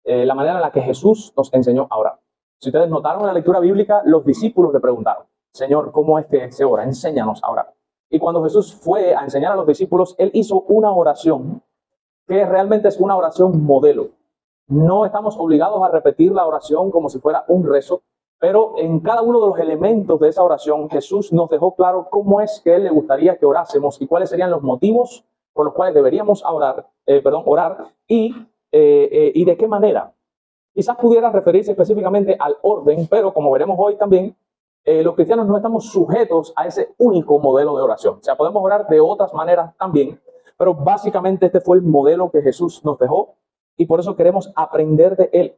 la manera en la que Jesús nos enseñó a orar. Si ustedes notaron en la lectura bíblica, los discípulos le preguntaron, Señor, ¿cómo es que se ora? Enséñanos a orar. Y cuando Jesús fue a enseñar a los discípulos, Él hizo una oración que realmente es una oración modelo. No estamos obligados a repetir la oración como si fuera un rezo, pero en cada uno de los elementos de esa oración, Jesús nos dejó claro cómo es que Él le gustaría que orásemos y cuáles serían los motivos por los cuales deberíamos orar y de qué manera. Quizás pudiera referirse específicamente al orden, pero como veremos hoy también, los cristianos no estamos sujetos a ese único modelo de oración. O sea, podemos orar de otras maneras también, pero básicamente este fue el modelo que Jesús nos dejó y por eso queremos aprender de Él.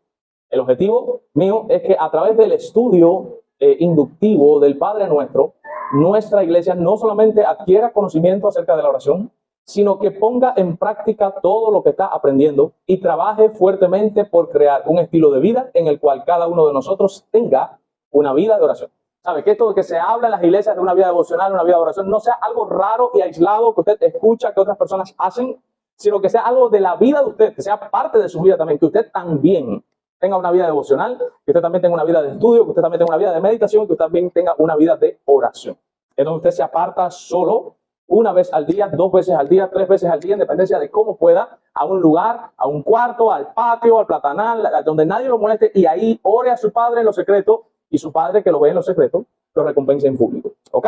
El objetivo mío es que a través del estudio inductivo del Padre Nuestro, nuestra iglesia no solamente adquiera conocimiento acerca de la oración, sino que ponga en práctica todo lo que está aprendiendo y trabaje fuertemente por crear un estilo de vida en el cual cada uno de nosotros tenga una vida de oración. ¿Sabe? Que esto de que se habla en las iglesias de una vida devocional, una vida de oración, no sea algo raro y aislado que usted escucha que otras personas hacen, sino que sea algo de la vida de usted, que sea parte de su vida también, que usted también tenga una vida devocional, que usted también tenga una vida de estudio, que usted también tenga una vida de meditación, que usted también tenga una vida de oración. Es donde usted se aparta solo una vez al día, 2 veces al día, 3 veces al día, en dependencia de cómo pueda, a un lugar, a un cuarto, al patio, al platanal, donde nadie lo moleste, y ahí ore a su Padre en lo secreto, y su Padre que lo ve en lo secreto, lo recompensa en público. ¿Ok?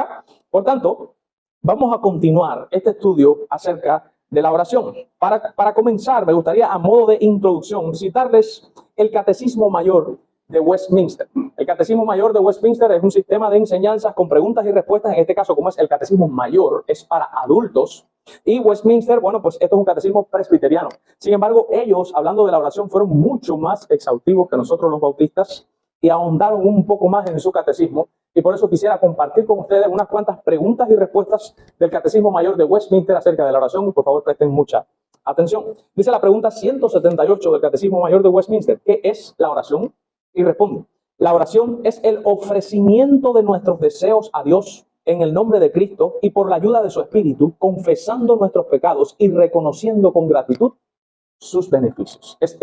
Por tanto, vamos a continuar este estudio acerca de la oración. Para comenzar, me gustaría, a modo de introducción, citarles el Catecismo Mayor de Westminster. El Catecismo Mayor de Westminster es un sistema de enseñanzas con preguntas y respuestas. En este caso, como es el Catecismo Mayor, es para adultos. Y Westminster, bueno, pues esto es un catecismo presbiteriano. Sin embargo, ellos, hablando de la oración, fueron mucho más exhaustivos que nosotros los bautistas y ahondaron un poco más en su catecismo. Y por eso quisiera compartir con ustedes unas cuantas preguntas y respuestas del Catecismo Mayor de Westminster acerca de la oración. Y por favor, presten mucha atención. Dice la pregunta 178 del Catecismo Mayor de Westminster: ¿qué es la oración? Y responde: la oración es el ofrecimiento de nuestros deseos a Dios en el nombre de Cristo y por la ayuda de su Espíritu, confesando nuestros pecados y reconociendo con gratitud sus beneficios. Es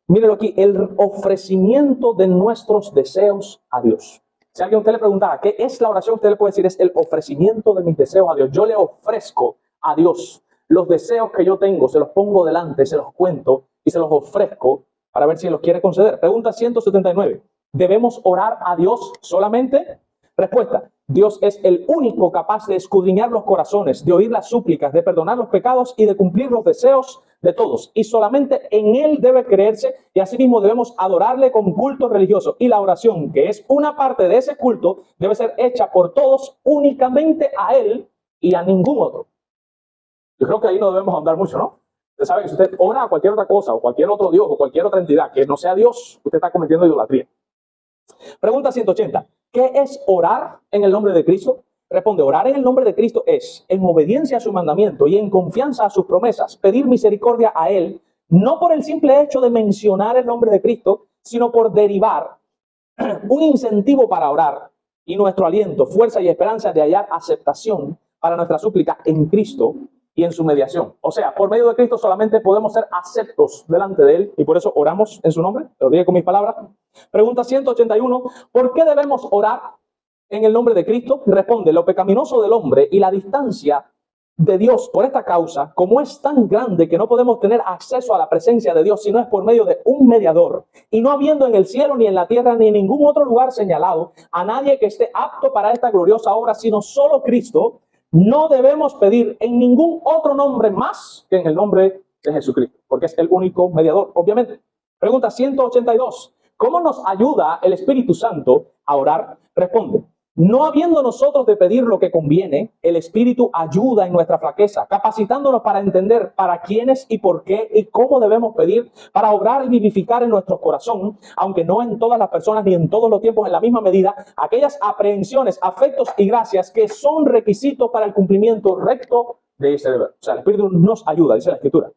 mírenlo aquí, el ofrecimiento de nuestros deseos a Dios. Si alguien a usted le preguntara, ¿qué es la oración? Usted le puede decir, es el ofrecimiento de mis deseos a Dios. Yo le ofrezco a Dios los deseos que yo tengo, se los pongo delante, se los cuento y se los ofrezco para ver si los quiere conceder. Pregunta 179. ¿Debemos orar a Dios solamente? Respuesta: Dios es el único capaz de escudriñar los corazones, de oír las súplicas, de perdonar los pecados y de cumplir los deseos de todos. Y solamente en Él debe creerse y asimismo debemos adorarle con culto religioso. Y la oración, que es una parte de ese culto, debe ser hecha por todos únicamente a Él y a ningún otro. Yo creo que ahí no debemos andar mucho, ¿no? Usted sabe que si usted ora a cualquier otra cosa o cualquier otro Dios o cualquier otra entidad que no sea Dios, usted está cometiendo idolatría. Pregunta 180. ¿Qué es orar en el nombre de Cristo? Responde: orar en el nombre de Cristo es, en obediencia a su mandamiento y en confianza a sus promesas, pedir misericordia a Él, no por el simple hecho de mencionar el nombre de Cristo, sino por derivar un incentivo para orar y nuestro aliento, fuerza y esperanza de hallar aceptación para nuestra súplica en Cristo y en su mediación. O sea, por medio de Cristo solamente podemos ser aceptos delante de Él y por eso oramos en su nombre. Lo dije con mis palabras. Pregunta 181. ¿Por qué debemos orar en el nombre de Cristo? Responde: lo pecaminoso del hombre y la distancia de Dios por esta causa, como es tan grande que no podemos tener acceso a la presencia de Dios si no es por medio de un mediador, y no habiendo en el cielo ni en la tierra ni en ningún otro lugar señalado a nadie que esté apto para esta gloriosa obra, sino solo Cristo, no debemos pedir en ningún otro nombre más que en el nombre de Jesucristo, porque es el único mediador, obviamente. Pregunta 182. ¿Cómo nos ayuda el Espíritu Santo a orar? Responde: no habiendo nosotros de pedir lo que conviene, el Espíritu ayuda en nuestra flaqueza, capacitándonos para entender para quiénes y por qué y cómo debemos pedir, para obrar y vivificar en nuestro corazón, aunque no en todas las personas ni en todos los tiempos en la misma medida, aquellas aprehensiones, afectos y gracias que son requisitos para el cumplimiento recto de ese deber. O sea, el Espíritu nos ayuda, dice la Escritura.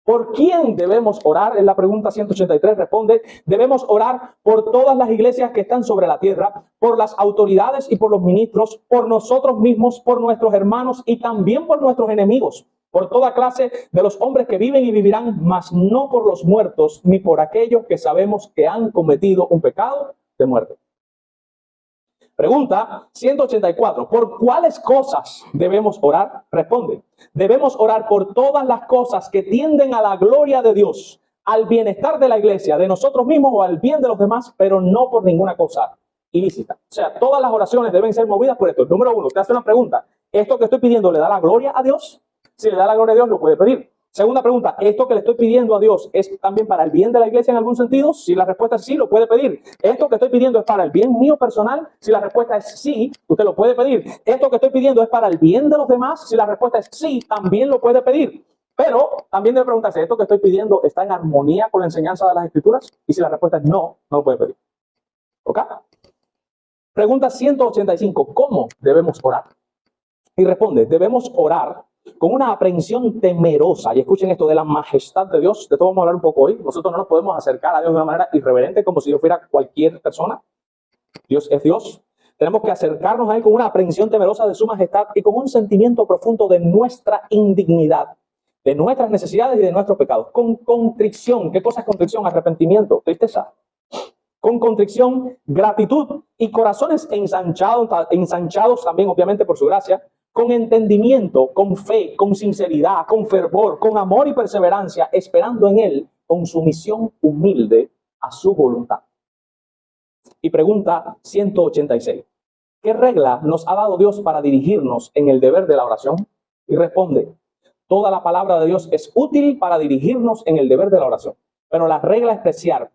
¿Por quién debemos orar? En la pregunta 183 responde: debemos orar por todas las iglesias que están sobre la tierra, por las autoridades y por los ministros, por nosotros mismos, por nuestros hermanos y también por nuestros enemigos, por toda clase de los hombres que viven y vivirán, mas no por los muertos, ni por aquellos que sabemos que han cometido un pecado de muerte. Pregunta 184. ¿Por cuáles cosas debemos orar? Responde. Debemos orar por todas las cosas que tienden a la gloria de Dios, al bienestar de la iglesia, de nosotros mismos o al bien de los demás, pero no por ninguna cosa ilícita. O sea, todas las oraciones deben ser movidas por esto. Número uno, te hace una pregunta. ¿Esto que estoy pidiendo le da la gloria a Dios? Si le da la gloria a Dios, lo puede pedir. Segunda pregunta, ¿esto que le estoy pidiendo a Dios es también para el bien de la iglesia en algún sentido? Si la respuesta es sí, lo puede pedir. ¿Esto que estoy pidiendo es para el bien mío personal? Si la respuesta es sí, usted lo puede pedir. ¿Esto que estoy pidiendo es para el bien de los demás? Si la respuesta es sí, también lo puede pedir. Pero también debe preguntarse, ¿esto que estoy pidiendo está en armonía con la enseñanza de las Escrituras? Y si la respuesta es no, no lo puede pedir. ¿Ok? Pregunta 185, ¿cómo debemos orar? Y responde, debemos orar con una aprehensión temerosa. Y escuchen esto de la majestad de Dios. De todo vamos a hablar un poco hoy. Nosotros no nos podemos acercar a Dios de una manera irreverente como si Dios fuera cualquier persona. Dios es Dios. Tenemos que acercarnos a Él con una aprehensión temerosa de su majestad y con un sentimiento profundo de nuestra indignidad, de nuestras necesidades y de nuestros pecados. Con contrición. ¿Qué cosa es contrición? Arrepentimiento, tristeza. Con contrición, gratitud y corazones ensanchados también, obviamente, por su gracia, con entendimiento, con fe, con sinceridad, con fervor, con amor y perseverancia, esperando en Él, con sumisión humilde a su voluntad. Y pregunta 186. ¿Qué regla nos ha dado Dios para dirigirnos en el deber de la oración? Y responde, toda la palabra de Dios es útil para dirigirnos en el deber de la oración. Pero la regla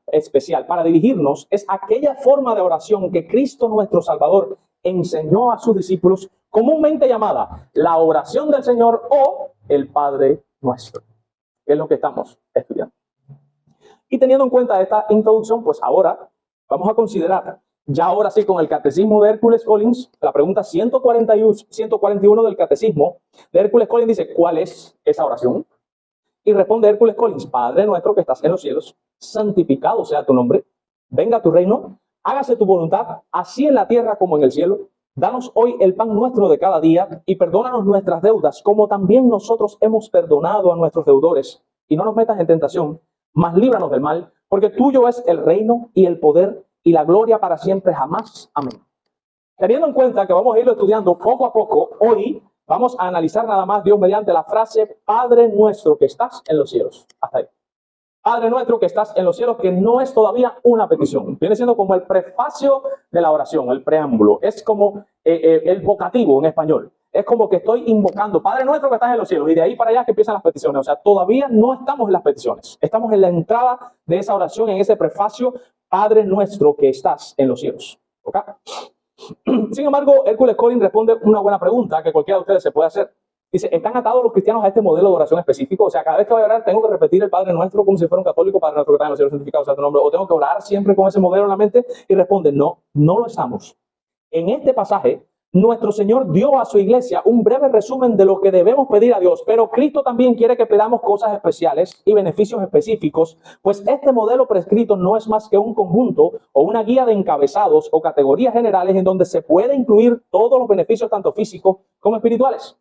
especial para dirigirnos es aquella forma de oración que Cristo nuestro Salvador enseñó a sus discípulos, comúnmente llamada la oración del Señor o el Padre Nuestro, que es lo que estamos estudiando. Y teniendo en cuenta esta introducción, pues ahora vamos a considerar, ya ahora sí con el Catecismo de Hércules Collins, la pregunta 141 del Catecismo de Hércules Collins dice, ¿cuál es esa oración? Y responde Hércules Collins, Padre nuestro que estás en los cielos, santificado sea tu nombre, venga tu reino, hágase tu voluntad, así en la tierra como en el cielo. Danos hoy el pan nuestro de cada día y perdónanos nuestras deudas, como también nosotros hemos perdonado a nuestros deudores. Y no nos metas en tentación, mas líbranos del mal, porque tuyo es el reino y el poder y la gloria para siempre jamás. Amén. Teniendo en cuenta que vamos a irlo estudiando poco a poco, hoy vamos a analizar nada más, Dios mediante, la frase Padre nuestro que estás en los cielos. Hasta ahí. Padre nuestro que estás en los cielos, que no es todavía una petición. Viene siendo como el prefacio de la oración, el preámbulo. Es como el vocativo en español. Es como que estoy invocando, Padre nuestro que estás en los cielos. Y de ahí para allá que empiezan las peticiones. O sea, todavía no estamos en las peticiones. Estamos en la entrada de esa oración, en ese prefacio, Padre nuestro que estás en los cielos. ¿Ok? Sin embargo, Hércules Collins responde una buena pregunta que cualquiera de ustedes se puede hacer. Dice, ¿están atados los cristianos a este modelo de oración específico? O sea, cada vez que voy a orar, ¿tengo que repetir el Padre Nuestro como si fuera un católico, Padre Nuestro que está en los cielos, santificado sea tu nombre? ¿O tengo que orar siempre con ese modelo en la mente? Y responde, no, no lo estamos. En este pasaje, nuestro Señor dio a su iglesia un breve resumen de lo que debemos pedir a Dios, pero Cristo también quiere que pedamos cosas especiales y beneficios específicos, pues este modelo prescrito no es más que un conjunto o una guía de encabezados o categorías generales en donde se puede incluir todos los beneficios tanto físicos como espirituales.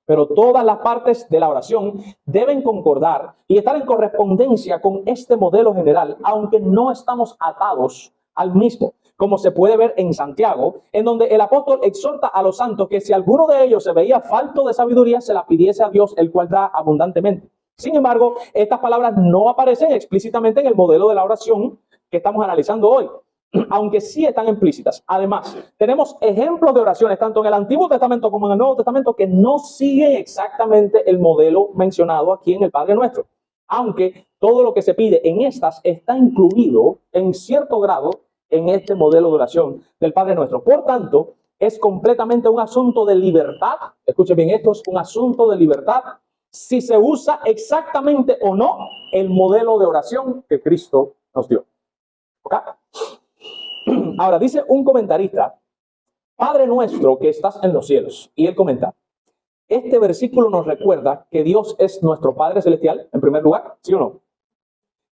Pero todas las partes de la oración deben concordar y estar en correspondencia con este modelo general, aunque no estamos atados al mismo. Como se puede ver en Santiago, en donde el apóstol exhorta a los santos que si alguno de ellos se veía falto de sabiduría, se la pidiese a Dios, el cual da abundantemente. Sin embargo, estas palabras no aparecen explícitamente en el modelo de la oración que estamos analizando hoy, aunque sí están implícitas. Además, tenemos ejemplos de oraciones, tanto en el Antiguo Testamento como en el Nuevo Testamento, que no siguen exactamente el modelo mencionado aquí en el Padre Nuestro. Aunque todo lo que se pide en estas está incluido en cierto grado en este modelo de oración del Padre Nuestro. Por tanto, es completamente un asunto de libertad. Escuchen bien, esto es un asunto de libertad si se usa exactamente o no el modelo de oración que Cristo nos dio. ¿Ok? Ahora, dice un comentarista, Padre nuestro que estás en los cielos. Y él comenta, este versículo nos recuerda que Dios es nuestro Padre Celestial, en primer lugar, ¿sí o no?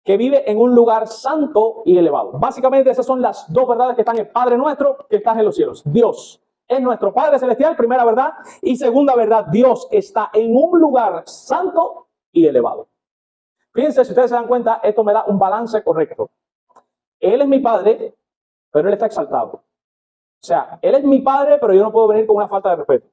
Que vive en un lugar santo y elevado. Básicamente esas son las dos verdades que están en Padre nuestro que estás en los cielos. Dios es nuestro Padre Celestial, primera verdad. Y segunda verdad, Dios está en un lugar santo y elevado. Fíjense, si ustedes se dan cuenta, esto me da un balance correcto. Él es mi Padre, pero Él está exaltado. O sea, Él es mi Padre, pero yo no puedo venir con una falta de respeto,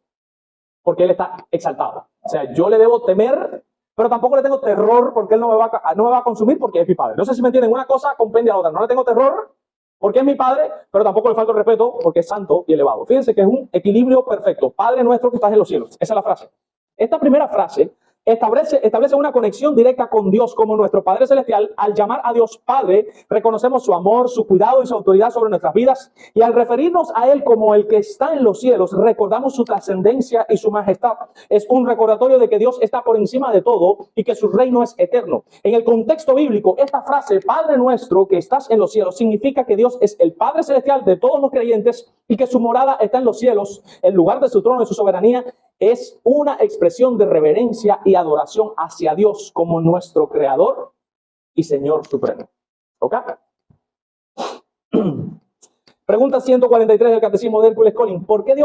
porque Él está exaltado. O sea, yo le debo temer, pero tampoco le tengo terror, porque Él no me va a consumir, porque es mi Padre. No sé si me entienden, una cosa compendia a la otra. No le tengo terror, porque es mi Padre, pero tampoco le falta el respeto, porque es santo y elevado. Fíjense que es un equilibrio perfecto. Padre nuestro que estás en los cielos. Esa es la frase. Esta primera frase establece una conexión directa con Dios como nuestro Padre Celestial. Al llamar a Dios Padre, reconocemos su amor, su cuidado y su autoridad sobre nuestras vidas. Y al referirnos a Él como el que está en los cielos, recordamos su trascendencia y su majestad. Es un recordatorio de que Dios está por encima de todo y que su reino es eterno. En el contexto bíblico, esta frase, Padre nuestro que estás en los cielos, significa que Dios es el Padre Celestial de todos los creyentes y que su morada está en los cielos, el lugar de su trono y su soberanía. Es una expresión de reverencia y adoración hacia Dios como nuestro Creador y Señor Supremo. ¿Ok? Pregunta 143 del Catecismo de Hércules Colin. ¿Por qué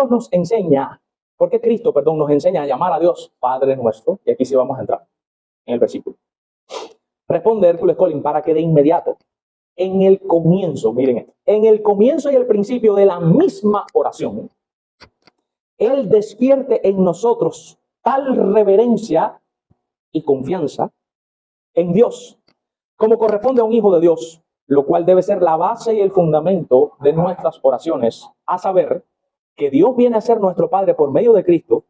Cristo nos enseña a llamar a Dios Padre nuestro? Y aquí sí vamos a entrar en el versículo. Responde Hércules Colin para que de inmediato, en el comienzo, miren esto, en el comienzo y el principio de la misma oración, Él despierte en nosotros tal reverencia y confianza en Dios, como corresponde a un hijo de Dios, lo cual debe ser la base y el fundamento de nuestras oraciones, a saber, que Dios viene a ser nuestro Padre por medio de Cristo,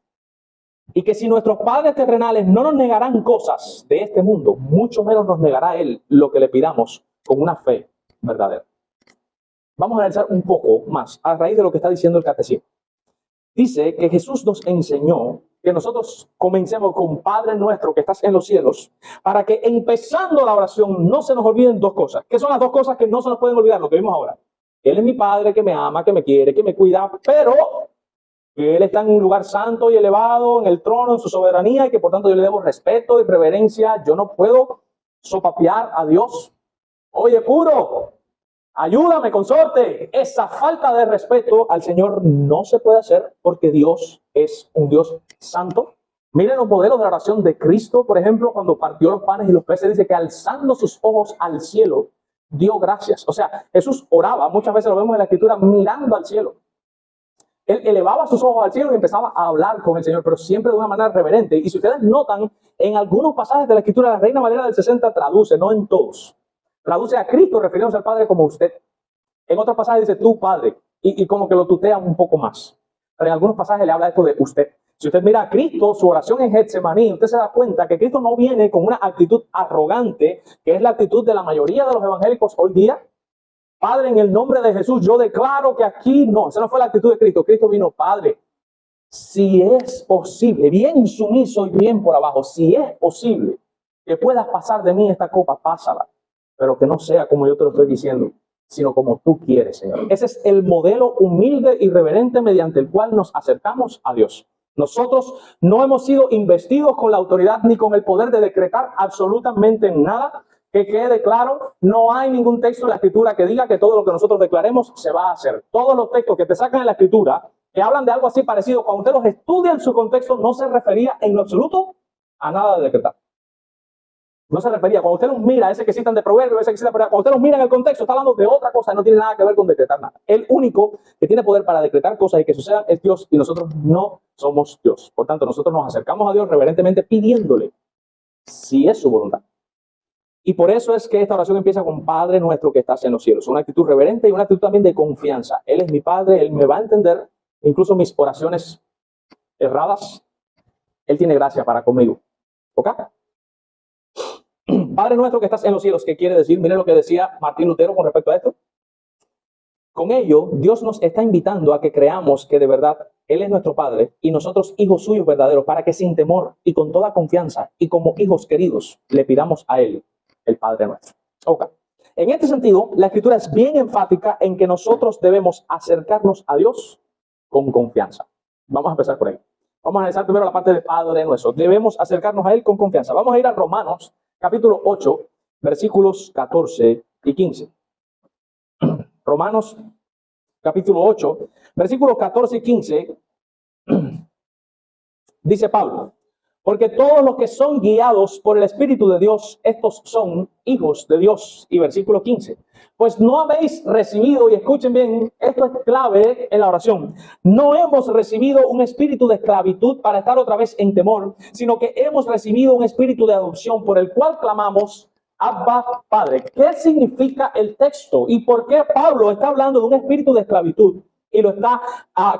y que si nuestros padres terrenales no nos negarán cosas de este mundo, mucho menos nos negará Él lo que le pidamos con una fe verdadera. Vamos a analizar un poco más a raíz de lo que está diciendo el Catecismo. Dice que Jesús nos enseñó que nosotros comencemos con Padre nuestro que estás en los cielos, para que empezando la oración no se nos olviden dos cosas. ¿Qué son las dos cosas que no se nos pueden olvidar? Lo que vimos ahora. Él es mi Padre que me ama, que me quiere, que me cuida, pero que Él está en un lugar santo y elevado, en el trono, en su soberanía, y que por tanto yo le debo respeto y reverencia. Yo no puedo sopapear a Dios. Oye, puro, ayúdame, consorte. Esa falta de respeto al Señor no se puede hacer porque Dios es un Dios santo. Miren los modelos de la oración de Cristo, por ejemplo, cuando partió los panes y los peces, dice que alzando sus ojos al cielo, dio gracias. O sea, Jesús oraba, muchas veces lo vemos en la Escritura, mirando al cielo. Él elevaba sus ojos al cielo y empezaba a hablar con el Señor, pero siempre de una manera reverente. Y si ustedes notan, en algunos pasajes de la Escritura, la Reina Valera del 60 traduce, no en todos, traduce a Cristo refiriéndose al Padre como usted. En otros pasajes dice tú, Padre, y como que lo tutea un poco más. Pero en algunos pasajes le habla esto de usted. Si usted mira a Cristo, su oración en Getsemaní, usted se da cuenta que Cristo no viene con una actitud arrogante, que es la actitud de la mayoría de los evangélicos hoy día. Padre, en el nombre de Jesús, yo declaro que aquí no. Esa no fue la actitud de Cristo. Cristo vino, Padre, si es posible, bien sumiso y bien por abajo, si es posible que puedas pasar de mí esta copa, pásala. Pero que no sea como yo te lo estoy diciendo, sino como tú quieres, Señor. Ese es el modelo humilde y reverente mediante el cual nos acercamos a Dios. Nosotros no hemos sido investidos con la autoridad ni con el poder de decretar absolutamente nada. Que quede claro, no hay ningún texto en la Escritura que diga que todo lo que nosotros declaremos se va a hacer. Todos los textos que te sacan en la Escritura, que hablan de algo así parecido, cuando usted los estudia en su contexto, no se refería en lo absoluto a nada de decretar. No se refería, cuando usted los mira, ese que citan de Proverbios, ese que citan, cuando usted los mira en el contexto, está hablando de otra cosa, no tiene nada que ver con decretar nada. El único que tiene poder para decretar cosas y que sucedan es Dios, y nosotros no somos Dios. Por tanto, nosotros nos acercamos a Dios reverentemente pidiéndole si es su voluntad. Y por eso es que esta oración empieza con Padre nuestro que estás en los cielos. Una actitud reverente y una actitud también de confianza. Él es mi Padre, Él me va a entender, incluso mis oraciones erradas. Él tiene gracia para conmigo. ¿Ok? Padre nuestro que estás en los cielos, ¿qué quiere decir? Miren lo que decía Martín Lutero con respecto a esto. Con ello, Dios nos está invitando a que creamos que de verdad Él es nuestro Padre y nosotros hijos suyos verdaderos, para que sin temor y con toda confianza y como hijos queridos le pidamos a Él, el Padre nuestro. Ok. En este sentido, la Escritura es bien enfática en que nosotros debemos acercarnos a Dios con confianza. Vamos a empezar por ahí. Vamos a analizar primero la parte del Padre nuestro. Debemos acercarnos a Él con confianza. Vamos a ir a Romanos, capítulo 8, versículos 14 y 15. Romanos, capítulo 8, versículos 14 y 15, dice Pablo, porque todos los que son guiados por el Espíritu de Dios, estos son hijos de Dios. Y versículo 15, pues no habéis recibido, y escuchen bien, esto es clave en la oración, no hemos recibido un espíritu de esclavitud para estar otra vez en temor, sino que hemos recibido un espíritu de adopción por el cual clamamos, Abba, Padre. ¿Qué significa el texto? ¿Y por qué Pablo está hablando de un espíritu de esclavitud y lo está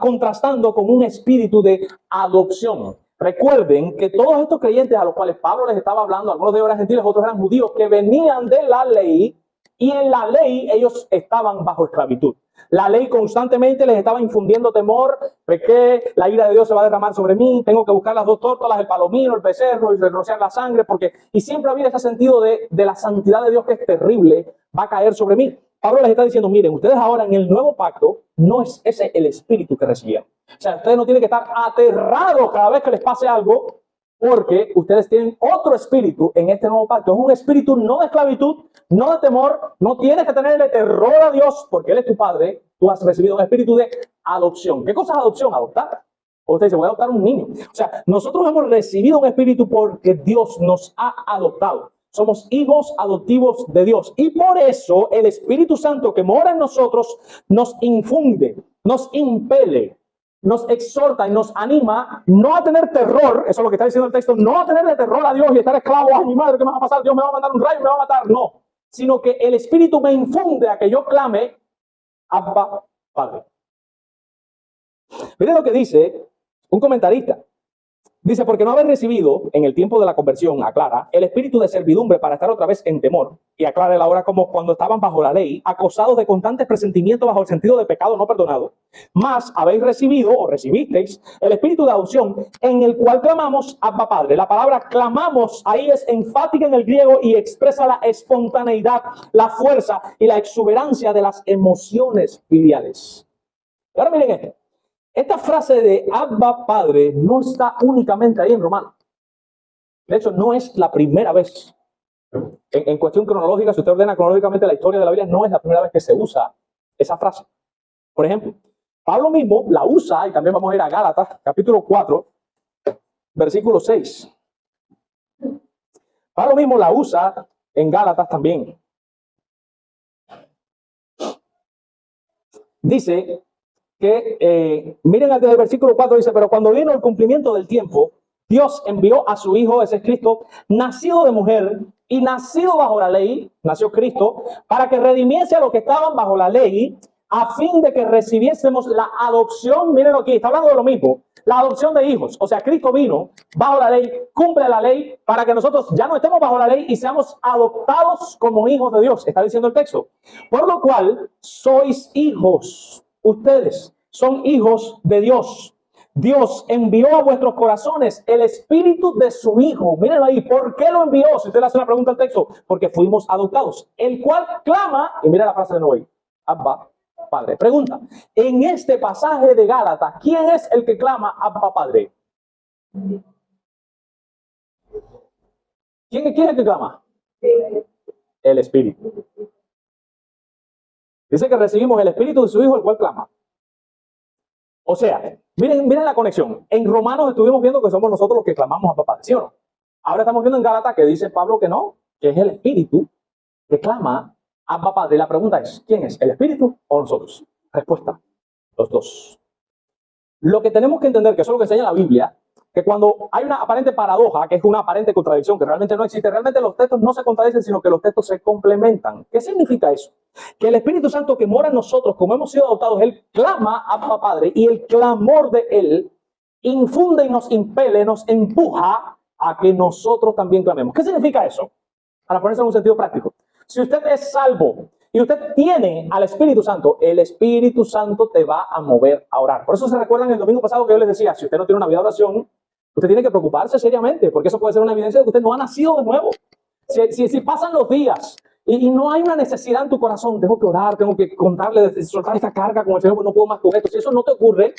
contrastando con un espíritu de adopción? Recuerden que todos estos creyentes a los cuales Pablo les estaba hablando, algunos de ellos eran gentiles, otros eran judíos, que venían de la ley, y en la ley ellos estaban bajo esclavitud. La ley constantemente les estaba infundiendo temor, que la ira de Dios se va a derramar sobre mí, tengo que buscar las dos tórtolas, el palomino, el becerro y rociar la sangre, y siempre había ese sentido de la santidad de Dios que es terrible, va a caer sobre mí. Pablo les está diciendo, miren, ustedes ahora en el nuevo pacto, no es ese el espíritu que recibieron. O sea, ustedes no tienen que estar aterrados cada vez que les pase algo, porque ustedes tienen otro espíritu en este nuevo pacto. Es un espíritu no de esclavitud, no de temor, no tienes que tenerle terror a Dios, porque Él es tu Padre. Tú has recibido un espíritu de adopción. ¿Qué cosa es adopción? Adoptar. O usted dice, voy a adoptar un niño. O sea, nosotros hemos recibido un espíritu porque Dios nos ha adoptado. Somos hijos adoptivos de Dios. Y por eso el Espíritu Santo que mora en nosotros nos infunde, nos impele, nos exhorta y nos anima no a tener terror, eso es lo que está diciendo el texto, no a tenerle terror a Dios y estar esclavo, ay mi madre, ¿qué me va a pasar? Dios me va a mandar un rayo, me va a matar. No, sino que el Espíritu me infunde a que yo clame, Abba, Padre. Miren lo que dice un comentarista. Dice, porque no haber recibido en el tiempo de la conversión, aclara, el espíritu de servidumbre para estar otra vez en temor, y aclara la hora como cuando estaban bajo la ley, acosados de constantes presentimientos bajo el sentido de pecado no perdonado, más habéis recibido o recibisteis el espíritu de adopción en el cual clamamos Abba Padre. La palabra clamamos ahí es enfática en el griego y expresa la espontaneidad, la fuerza y la exuberancia de las emociones filiales. Y ahora miren esto. Esta frase de Abba Padre no está únicamente ahí en Romanos. De hecho, no es la primera vez. En cuestión cronológica, si usted ordena cronológicamente la historia de la Biblia, no es la primera vez que se usa esa frase. Por ejemplo, Pablo mismo la usa, y también vamos a ir a Gálatas, capítulo 4, versículo 6. Pablo mismo la usa en Gálatas también. Dice que, miren desde el versículo 4, dice, pero cuando vino el cumplimiento del tiempo, Dios envió a su Hijo, ese es Cristo, nacido de mujer y nacido bajo la ley, nació Cristo, para que redimiese a los que estaban bajo la ley, a fin de que recibiésemos la adopción, miren aquí, está hablando de lo mismo, la adopción de hijos. O sea, Cristo vino bajo la ley, cumple la ley, para que nosotros ya no estemos bajo la ley y seamos adoptados como hijos de Dios, está diciendo el texto. Por lo cual, sois hijos. Ustedes son hijos de Dios. Dios envió a vuestros corazones el espíritu de su Hijo. Mírenlo ahí. ¿Por qué lo envió? Si usted le hace la pregunta al texto, porque fuimos adoptados. El cual clama, y mira la frase de nuevo, Abba, Padre. Pregunta, en este pasaje de Gálatas, ¿quién es el que clama Abba, Padre? ¿Quién es el que clama? El Espíritu. Dice que recibimos el Espíritu de su Hijo, el cual clama. O sea, miren la conexión. En Romanos estuvimos viendo que somos nosotros los que clamamos a papá, ¿sí o no? Ahora estamos viendo en Gálatas que dice Pablo que no, que es el Espíritu que clama a papá. Y la pregunta es, ¿quién es? ¿El Espíritu o nosotros? Respuesta, los dos. Lo que tenemos que entender, que eso es lo que enseña la Biblia, que cuando hay una aparente paradoja, que es una aparente contradicción, que realmente no existe, realmente los textos no se contradicen, sino que los textos se complementan. ¿Qué significa eso? Que el Espíritu Santo que mora en nosotros, como hemos sido adoptados, Él clama a Papá Padre, y el clamor de Él infunde y nos impele, nos empuja a que nosotros también clamemos. ¿Qué significa eso? Para ponerse en un sentido práctico. Si usted es salvo y usted tiene al Espíritu Santo, el Espíritu Santo te va a mover a orar. Por eso se recuerdan el domingo pasado que yo les decía, si usted no tiene una vida de oración, usted tiene que preocuparse seriamente, porque eso puede ser una evidencia de que usted no ha nacido de nuevo. Si pasan los días y no hay una necesidad en tu corazón, tengo que orar, tengo que contarle, soltar esta carga con el Señor, no puedo más con esto. Si eso no te ocurre,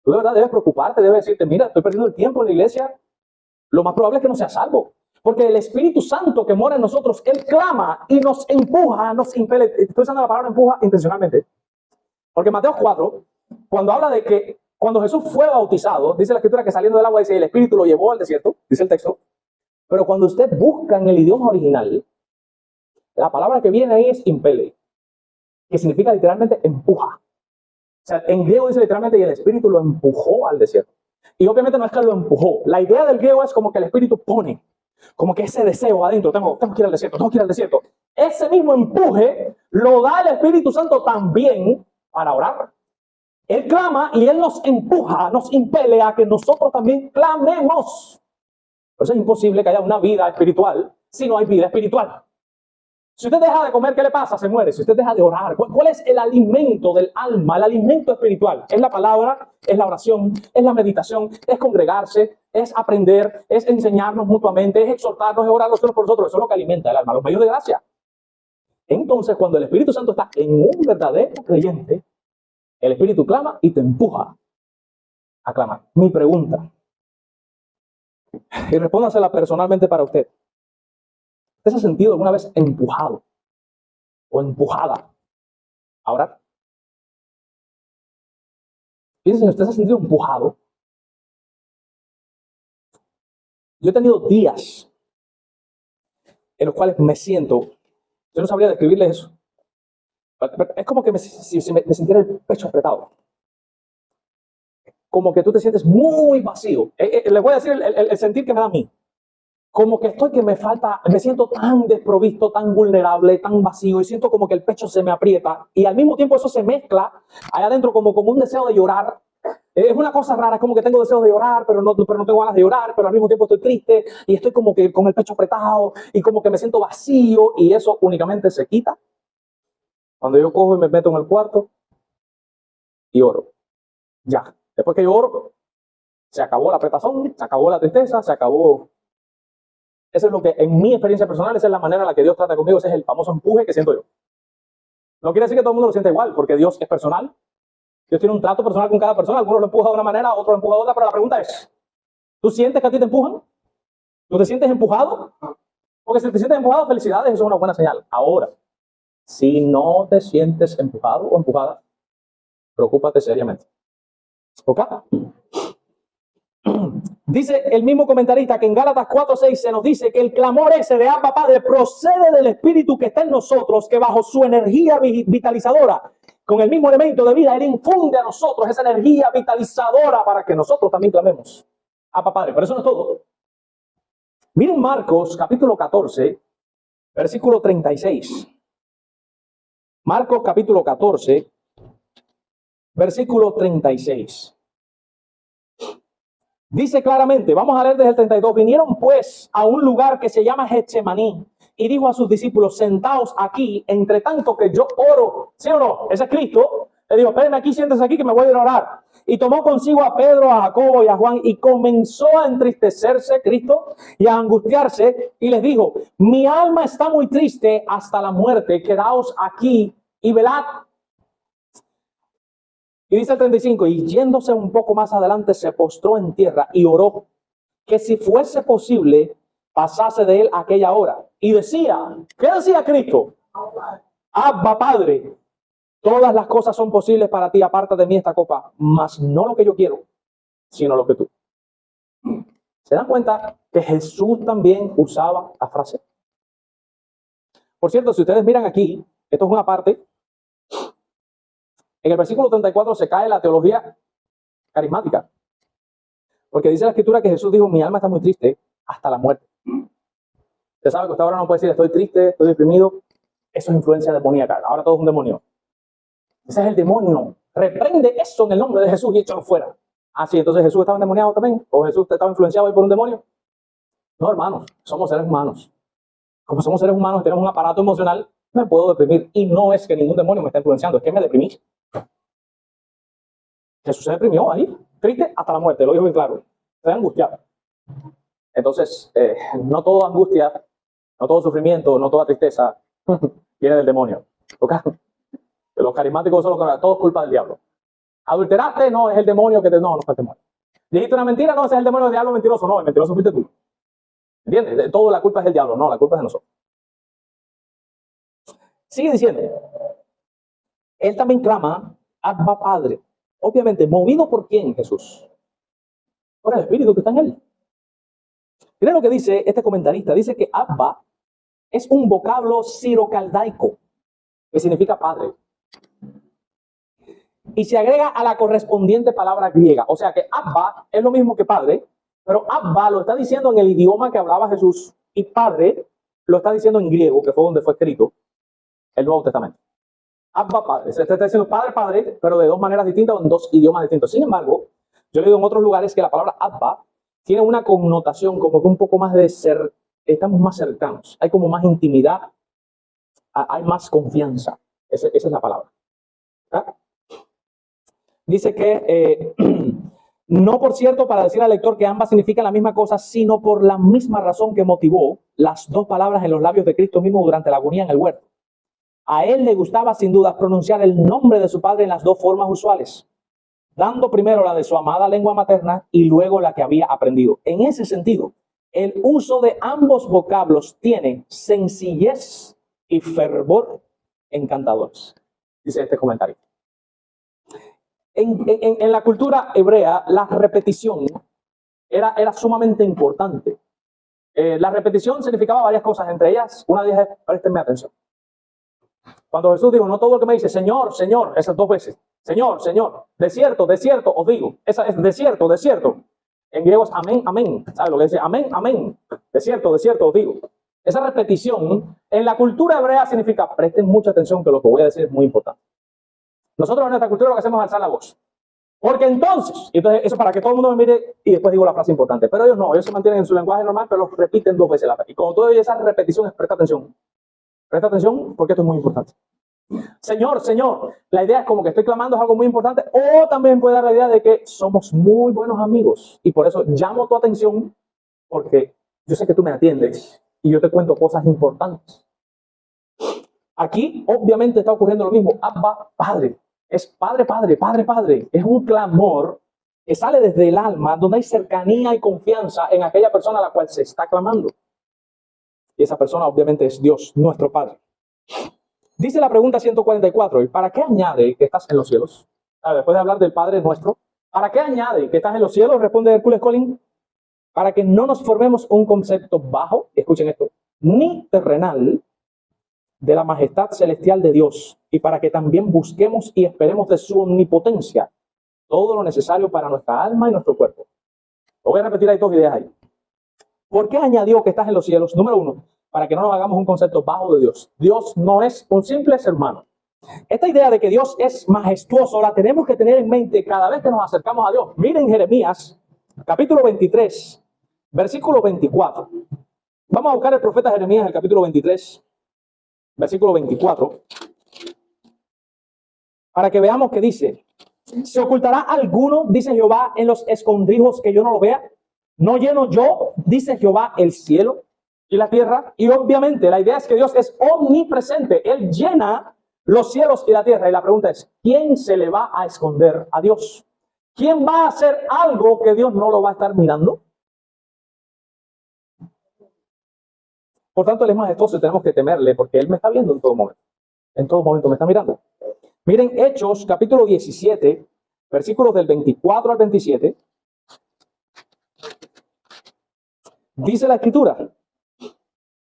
tú de verdad debes preocuparte, debes decirte, mira, estoy perdiendo el tiempo en la iglesia. Lo más probable es que no seas salvo. Porque el Espíritu Santo que mora en nosotros, Él clama y nos empuja, nos impele. Estoy usando la palabra empuja intencionalmente. Porque Mateo 4, cuando habla de que cuando Jesús fue bautizado, dice la escritura que saliendo del agua dice, el Espíritu lo llevó al desierto, dice el texto. Pero cuando usted busca en el idioma original, la palabra que viene ahí es impele, que significa literalmente empuja. O sea, en griego dice literalmente, y el Espíritu lo empujó al desierto. Y obviamente no es que lo empujó. La idea del griego es como que el Espíritu pone, como que ese deseo adentro, tengo que ir al desierto, tengo que ir al desierto. Ese mismo empuje lo da el Espíritu Santo también para orar. Él clama y Él nos empuja, nos impele a que nosotros también clamemos. Por eso es imposible que haya una vida espiritual si no hay vida espiritual. Si usted deja de comer, ¿qué le pasa? Se muere. Si usted deja de orar, ¿cuál es el alimento del alma? El alimento espiritual. Es la palabra, es la oración, es la meditación, es congregarse, es aprender, es enseñarnos mutuamente, es exhortarnos, es orar los unos por los otros. Eso es lo que alimenta el alma, los medios de gracia. Entonces, cuando el Espíritu Santo está en un verdadero creyente, el Espíritu clama y te empuja a clamar. Mi pregunta, y respóndasela personalmente para usted. ¿Usted se ha sentido alguna vez empujado o empujada a orar? Piensen, si usted se ha sentido empujado. Yo he tenido días en los cuales me siento, yo no sabría describirle eso. Es como que si me sintiera el pecho apretado. Como que tú te sientes muy vacío. Les voy a decir el sentir que me da a mí. Como que estoy que me falta, me siento tan desprovisto, tan vulnerable, tan vacío, y siento como que el pecho se me aprieta, y al mismo tiempo eso se mezcla allá adentro como un deseo de llorar. Es una cosa rara, es como que tengo deseos de llorar, pero no tengo ganas de llorar, pero al mismo tiempo estoy triste, y estoy como que con el pecho apretado, y como que me siento vacío, y eso únicamente se quita cuando yo cojo y me meto en el cuarto y oro. Ya, después que yo oro, se acabó la apretazón, se acabó la tristeza, se acabó. Eso es lo que, en mi experiencia personal, esa es la manera en la que Dios trata conmigo, ese es el famoso empuje que siento yo. No quiere decir que todo el mundo lo sienta igual, porque Dios es personal. Dios tiene un trato personal con cada persona, algunos lo empujan de una manera, otros lo empujan de otra, pero la pregunta es, ¿tú sientes que a ti te empujan? ¿Tú te sientes empujado? Porque si te sientes empujado, felicidades, eso es una buena señal. Ahora, si no te sientes empujado o empujada, preocúpate seriamente. ¿Ok? Dice el mismo comentarista que en Gálatas 4:6 se nos dice que el clamor ese de Abba Padre procede del Espíritu que está en nosotros, que bajo su energía vitalizadora, con el mismo elemento de vida, Él infunde a nosotros esa energía vitalizadora para que nosotros también clamemos Abba Padre. Pero eso no es todo. Miren Marcos capítulo 14, versículo 36. Marcos capítulo 14, versículo 36. Dice claramente, vamos a leer desde el 32, vinieron pues a un lugar que se llama Getsemaní y dijo a sus discípulos, sentaos aquí, entre tanto que yo oro. ¿Sí o no? Ese es Cristo. Le dijo, espérenme aquí, siéntense aquí que me voy a ir a orar. Y tomó consigo a Pedro, a Jacobo y a Juan y comenzó a entristecerse, Cristo, y a angustiarse y les dijo, mi alma está muy triste hasta la muerte, quedaos aquí y velad. Y dice el 35, y yéndose un poco más adelante se postró en tierra y oró que si fuese posible pasase de él aquella hora. Y decía, ¿qué decía Cristo? Abba Padre, todas las cosas son posibles para ti, aparta de mí esta copa, mas no lo que yo quiero, sino lo que tú. ¿Se dan cuenta que Jesús también usaba la frase? Por cierto, si ustedes miran aquí, esto es una parte. En el versículo 34 se cae la teología carismática. Porque dice la escritura que Jesús dijo, mi alma está muy triste hasta la muerte. Usted sabe que usted ahora no puede decir, estoy triste, estoy deprimido. Eso es influencia demoníaca. Ahora todo es un demonio. Ese es el demonio. Reprende eso en el nombre de Jesús y échalo fuera. Ah, sí, entonces Jesús estaba endemoniado también. ¿O Jesús estaba influenciado por un demonio? No, hermanos, somos seres humanos. Como somos seres humanos, tenemos un aparato emocional, me puedo deprimir. Y no es que ningún demonio me esté influenciando, es que me deprimí. Jesús se deprimió ahí, triste hasta la muerte, lo dijo bien claro. Estoy angustiado. Entonces, no toda angustia, no todo sufrimiento, no toda tristeza viene del demonio. ¿Okay? Los carismáticos son todo es culpa del diablo. Adulteraste, no, es el demonio que te... No, no es el demonio. Dijiste una mentira, no, ese es el demonio del diablo mentiroso. No, el mentiroso fuiste tú. ¿Entiendes? De todo la culpa es del diablo. No, la culpa es de nosotros. Sigue diciendo. Él también clama Abba Padre. Obviamente, ¿movido por quién, Jesús? Por el Espíritu que está en él. Miren lo que dice este comentarista. Dice que Abba es un vocablo sirocaldaico, que significa padre. Y se agrega a la correspondiente palabra griega. O sea que Abba es lo mismo que padre, pero Abba lo está diciendo en el idioma que hablaba Jesús y padre lo está diciendo en griego, que fue donde fue escrito el Nuevo Testamento. Abba Padre. Se está diciendo padre, padre, pero de dos maneras distintas o en dos idiomas distintos. Sin embargo, yo he leído en otros lugares que la palabra Abba tiene una connotación como que un poco más de ser, estamos más cercanos, hay como más intimidad, hay más confianza. Esa es la palabra. ¿Ah? Dice que, no por cierto para decir al lector que ambas significan la misma cosa, sino por la misma razón que motivó las dos palabras en los labios de Cristo mismo durante la agonía en el huerto. A él le gustaba sin duda pronunciar el nombre de su padre en las dos formas usuales, dando primero la de su amada lengua materna y luego la que había aprendido. En ese sentido, el uso de ambos vocablos tiene sencillez y fervor encantadores, dice este comentario. En la cultura hebrea, la repetición era sumamente importante. La repetición significaba varias cosas, entre ellas, una de ellas es, préstenme atención. Cuando Jesús dijo, no todo lo que me dice, Señor, Señor, esas dos veces, Señor, Señor, de cierto, os digo, esa es de cierto, de cierto. En griego es amén, amén. ¿Sabes lo que dice? Amén, amén. De cierto, os digo. Esa repetición en la cultura hebrea significa, presten mucha atención que lo que voy a decir es muy importante. Nosotros en nuestra cultura lo que hacemos es alzar la voz. Porque entonces eso para que todo el mundo me mire y después digo la frase importante. Pero ellos no, ellos se mantienen en su lenguaje normal, pero lo repiten dos veces la vez. Y cuando tú oyes esa repetición, presta atención. Presta atención porque esto es muy importante. Señor, Señor, la idea es como que estoy clamando es algo muy importante, o también puede dar la idea de que somos muy buenos amigos y por eso llamo tu atención porque yo sé que tú me atiendes y yo te cuento cosas importantes. Aquí obviamente está ocurriendo lo mismo. Abba, Padre. Es Padre, Padre, Padre, Padre. Es un clamor que sale desde el alma donde hay cercanía y confianza en aquella persona a la cual se está clamando. Y esa persona obviamente es Dios, nuestro Padre. Dice la pregunta 144, ¿y para qué añade que estás en los cielos? Después de hablar del Padre nuestro, ¿para qué añade que estás en los cielos? Responde Hercules Collins, para que no nos formemos un concepto bajo, escuchen esto, ni terrenal de la majestad celestial de Dios, y para que también busquemos y esperemos de su omnipotencia todo lo necesario para nuestra alma y nuestro cuerpo. Lo voy a repetir, hay dos ideas ahí. ¿Por qué añadió que estás en los cielos? Número uno, para que no nos hagamos un concepto bajo de Dios. Dios no es un simple ser humano. Esta idea de que Dios es majestuoso la tenemos que tener en mente cada vez que nos acercamos a Dios. Miren Jeremías, capítulo 23, versículo 24. Vamos a buscar el profeta Jeremías, el capítulo 23, versículo 24, para que veamos que dice, ¿se ocultará alguno, dice Jehová, en los escondrijos que yo no lo vea? ¿No lleno yo, dice Jehová, el cielo y la tierra? Y obviamente la idea es que Dios es omnipresente. Él llena los cielos y la tierra. Y la pregunta es, ¿quién se le va a esconder a Dios? ¿Quién va a hacer algo que Dios no lo va a estar mirando? Por tanto, Él es majestuoso y tenemos que temerle porque Él me está viendo en todo momento. En todo momento me está mirando. Miren Hechos, capítulo 17, versículos del 24 al 27. Dice la Escritura,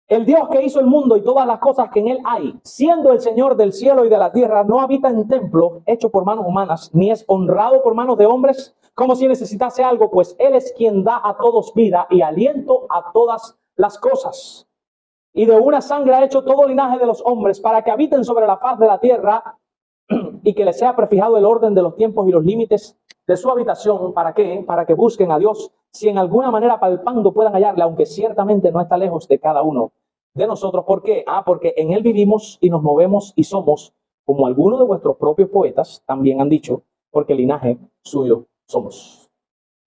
el Dios que hizo el mundo y todas las cosas que en él hay, siendo el Señor del cielo y de la tierra, no habita en templo hecho por manos humanas, ni es honrado por manos de hombres, como si necesitase algo, pues Él es quien da a todos vida y aliento a todas las cosas. Y de una sangre ha hecho todo linaje de los hombres, para que habiten sobre la faz de la tierra, y que les sea prefijado el orden de los tiempos y los límites de su habitación. ¿Para qué? Para que busquen a Dios, si en alguna manera palpando puedan hallarle, aunque ciertamente no está lejos de cada uno de nosotros. ¿Por qué? Porque en Él vivimos y nos movemos y somos, como algunos de vuestros propios poetas también han dicho, porque linaje suyo somos.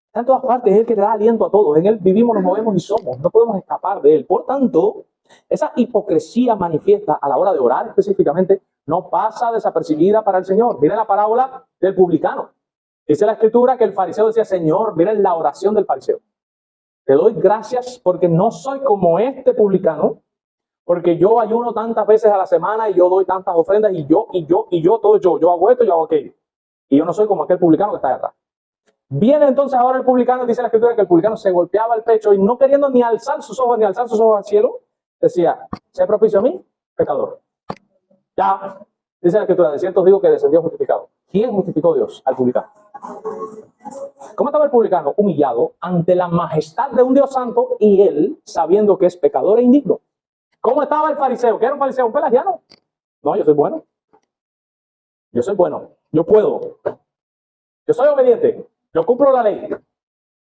Está en todas partes, es el que te da aliento a todos. En Él vivimos, nos movemos y somos. No podemos escapar de Él. Por tanto, esa hipocresía manifiesta a la hora de orar específicamente no pasa desapercibida para el Señor. Miren la parábola del publicano. Dice la Escritura que el fariseo decía, Señor, miren la oración del fariseo. Te doy gracias porque no soy como este publicano, porque yo ayuno tantas veces a la semana y yo doy tantas ofrendas y yo, todo yo hago esto, yo hago aquello. Y yo no soy como aquel publicano que está allá atrás. Viene entonces ahora el publicano, dice la escritura que el publicano se golpeaba el pecho y no queriendo ni alzar sus ojos al cielo, decía, sé propicio a mí, pecador. Ya, dice la escritura, de cierto os digo que descendió justificado. ¿Quién justificó Dios? Al publicano. ¿Cómo estaba el publicano? Humillado ante la majestad de un Dios santo y él sabiendo que es pecador e indigno. ¿Cómo estaba el fariseo? ¿Qué era un fariseo? ¿Un pelagiano? No, yo soy bueno. Yo soy bueno. Yo puedo. Yo soy obediente. Yo cumplo la ley.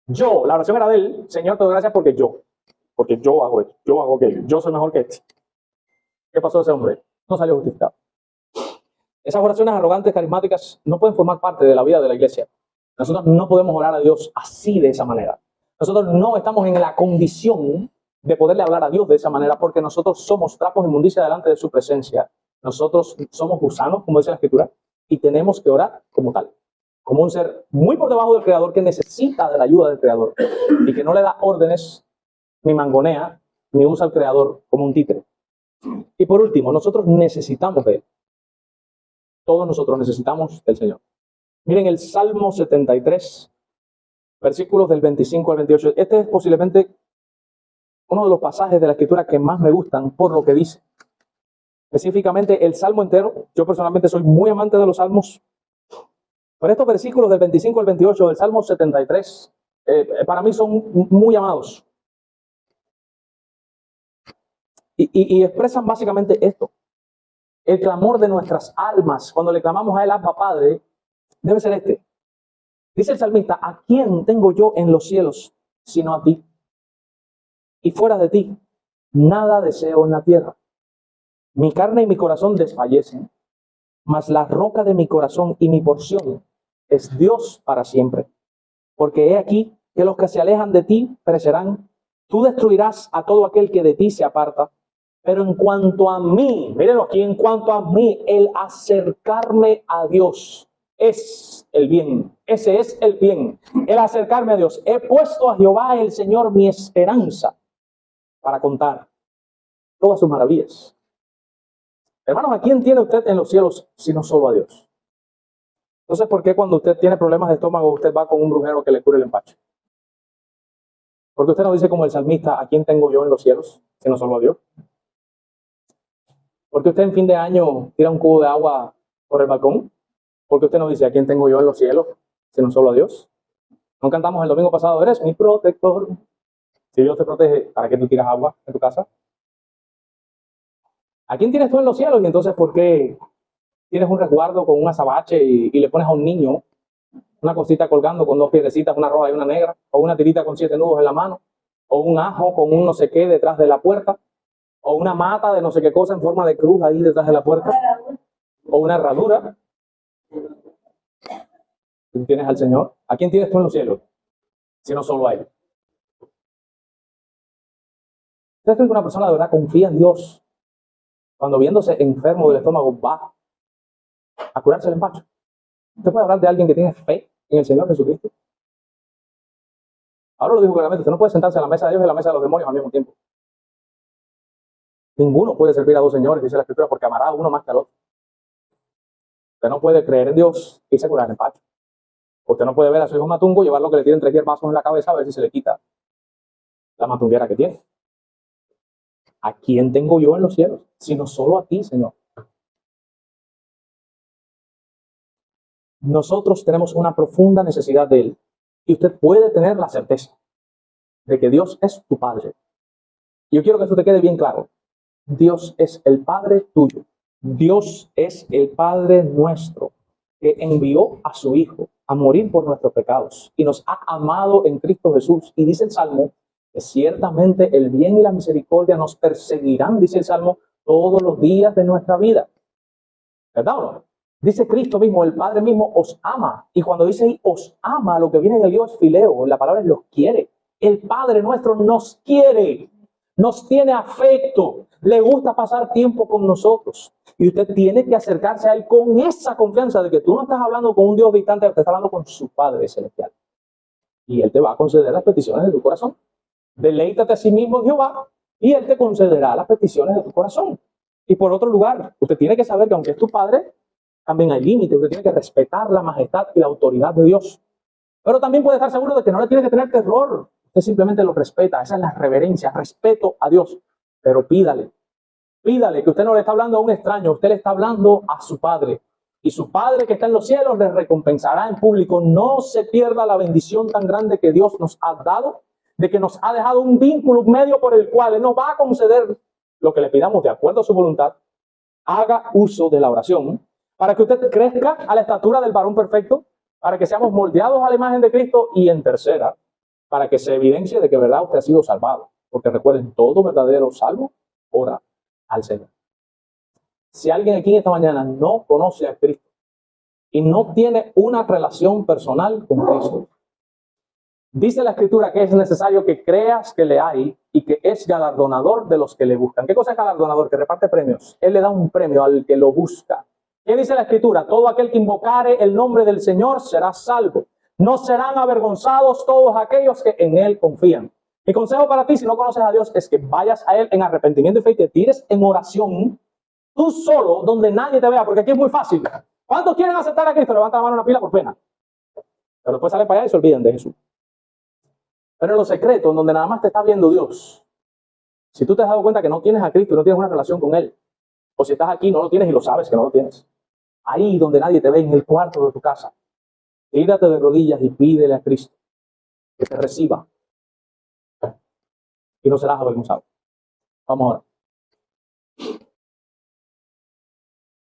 Yo, la oración era de él, Señor, te doy gracias porque yo hago esto, yo hago aquello, yo soy mejor que este. ¿Qué pasó a ese hombre? No salió justificado. Esas oraciones arrogantes, carismáticas, no pueden formar parte de la vida de la iglesia. Nosotros no podemos orar a Dios así, de esa manera. Nosotros no estamos en la condición de poderle hablar a Dios de esa manera porque nosotros somos trapos de inmundicia delante de su presencia. Nosotros somos gusanos, como dice la Escritura, y tenemos que orar como tal. Como un ser muy por debajo del Creador que necesita de la ayuda del Creador y que no le da órdenes, ni mangonea, ni usa al Creador como un títere. Y por último, nosotros necesitamos de Él. Todos nosotros necesitamos del Señor. Miren el Salmo 73, versículos del 25 al 28. Este es posiblemente uno de los pasajes de la Escritura que más me gustan por lo que dice. Específicamente el Salmo entero. Yo personalmente soy muy amante de los Salmos. Pero estos versículos del 25 al 28 del Salmo 73, para mí son muy amados. Y expresan básicamente esto. El clamor de nuestras almas, cuando le clamamos a Él, Abba Padre, debe ser este. Dice el salmista, ¿a quién tengo yo en los cielos sino a ti? Y fuera de ti, nada deseo en la tierra. Mi carne y mi corazón desfallecen, mas la roca de mi corazón y mi porción es Dios para siempre. Porque he aquí que los que se alejan de ti perecerán. Tú destruirás a todo aquel que de ti se aparta. Pero en cuanto a mí, mírenlo aquí, en cuanto a mí, el acercarme a Dios es el bien. Ese es el bien, el acercarme a Dios. He puesto a Jehová el Señor mi esperanza para contar todas sus maravillas. Hermanos, ¿a quién tiene usted en los cielos sino solo a Dios? Entonces, ¿por qué cuando usted tiene problemas de estómago usted va con un brujero que le cure el empacho? Porque usted no dice como el salmista, ¿a quién tengo yo en los cielos sino solo a Dios? Porque usted en fin de año tira un cubo de agua por el balcón. Porque usted no dice, ¿a quién tengo yo en los cielos sino solo a Dios? No cantamos el domingo pasado, eres mi protector. Si Dios te protege, ¿para qué tú tiras agua en tu casa? ¿A quién tienes tú en los cielos? Y entonces, ¿por qué tienes un resguardo con un azabache y le pones a un niño una cosita colgando con dos piedrecitas, una roja y una negra? O una tirita con 7 nudos en la mano. O un ajo con un no sé qué detrás de la puerta. O una mata de no sé qué cosa en forma de cruz ahí detrás de la puerta. O una herradura. ¿Tú tienes al Señor? ¿A quién tienes tú en los cielos? Sino solo a Él. ¿Ustedes creen que una persona de verdad confía en Dios cuando viéndose enfermo del estómago va a curarse el empacho? ¿Usted puede hablar de alguien que tiene fe en el Señor Jesucristo? Ahora lo digo claramente, usted no puede sentarse a la mesa de Dios y a la mesa de los demonios al mismo tiempo. Ninguno puede servir a dos señores, dice la Escritura, porque amará a uno más que al otro. Usted no puede creer en Dios y se curar el empacho. Usted no puede ver a su hijo matungo, llevarlo que le tienen 3 hierbazos en la cabeza a ver si se le quita la matunguera que tiene. ¿A quién tengo yo en los cielos? Sino solo a ti, Señor. Nosotros tenemos una profunda necesidad de Él. Y usted puede tener la certeza de que Dios es tu Padre. Yo quiero que esto te quede bien claro. Dios es el Padre tuyo. Dios es el Padre nuestro, que envió a su Hijo a morir por nuestros pecados y nos ha amado en Cristo Jesús. Y dice el Salmo que ciertamente el bien y la misericordia nos perseguirán, dice el Salmo, todos los días de nuestra vida. ¿Verdad o no? Dice Cristo mismo, el Padre mismo os ama. Y cuando dice os ama, lo que viene del Dios fileo, la palabra es los quiere. El Padre nuestro nos quiere, nos tiene afecto, le gusta pasar tiempo con nosotros. Y usted tiene que acercarse a Él con esa confianza de que tú no estás hablando con un Dios distante, te estás hablando con su Padre celestial. Y Él te va a conceder las peticiones de tu corazón. Deleítate a sí mismo en Jehová y Él te concederá las peticiones de tu corazón. Y por otro lugar, usted tiene que saber que aunque es tu Padre, también hay límites. Usted tiene que respetar la majestad y la autoridad de Dios. Pero también puede estar seguro de que no le tiene que tener terror. Usted simplemente lo respeta. Esa es la reverencia, respeto a Dios. Pero pídale que usted no le está hablando a un extraño, usted le está hablando a su Padre. Y su Padre que está en los cielos le recompensará en público. No se pierda la bendición tan grande que Dios nos ha dado, de que nos ha dejado un vínculo, un medio por el cual Él nos va a conceder lo que le pidamos de acuerdo a su voluntad. Haga uso de la oración para que usted crezca a la estatura del varón perfecto, para que seamos moldeados a la imagen de Cristo, y en tercera, para que se evidencie de que verdad usted ha sido salvado. Porque recuerden, todo verdadero salvo ora al Señor. Si alguien aquí esta mañana no conoce a Cristo y no tiene una relación personal con Cristo, dice la Escritura que es necesario que creas que le hay y que es galardonador de los que le buscan. ¿Qué cosa es galardonador? Que reparte premios. Él le da un premio al que lo busca. ¿Qué dice la Escritura? Todo aquel que invocare el nombre del Señor será salvo. No serán avergonzados todos aquellos que en Él confían. Mi consejo para ti, si no conoces a Dios, es que vayas a Él en arrepentimiento y fe y te tires en oración, tú solo, donde nadie te vea, porque aquí es muy fácil. ¿Cuántos quieren aceptar a Cristo? Levanta la mano en una pila por pena. Pero después salen para allá y se olvidan de Jesús. Pero en lo secreto, en donde nada más te está viendo Dios, si tú te has dado cuenta que no tienes a Cristo y no tienes una relación con Él, o si estás aquí no lo tienes y lo sabes que no lo tienes, ahí donde nadie te ve, en el cuarto de tu casa, tírate de rodillas y pídele a Cristo que te reciba y no serás avergonzado. Vamos ahora.